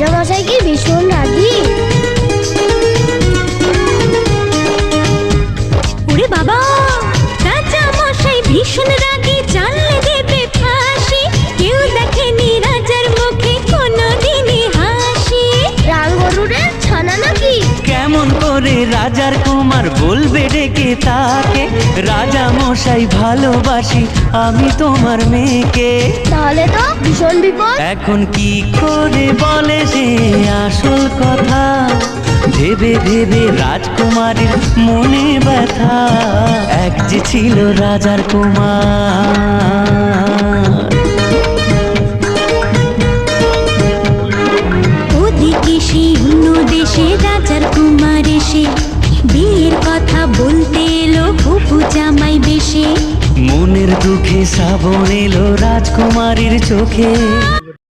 রাজামশাই কি ভীষণ রাগী? ওরে বাবা, রাজামশাই ভীষণ রাগী, জানলে দেবে ফাঁসি। কেউ দেখেনি রাজার মুখে কোনোদিনই হাসি। রাগ গরুরে ছানা নাকি? কেমন করে রাজার কুমার বলবে ডেকে তাকে, রাজা মশাই ভালোবাসি আমি তোমার মেয়েকে। তাহলে তো ভীষণ বিপদ। এখন কি করে বলে সে আসল কথা, ভেবে ভেবে রাজকুমারীর মনে ব্যথা। এক যে ছিল রাজার কুমার। ওদিকে সেই অন্য দেশে রাজার কুমার এসে বিয়ের কথা বলতে এলো হবু জামাই বেশে। মনের দুঃখে শ্রাবণ এলো রাজকুমারীর চোখে।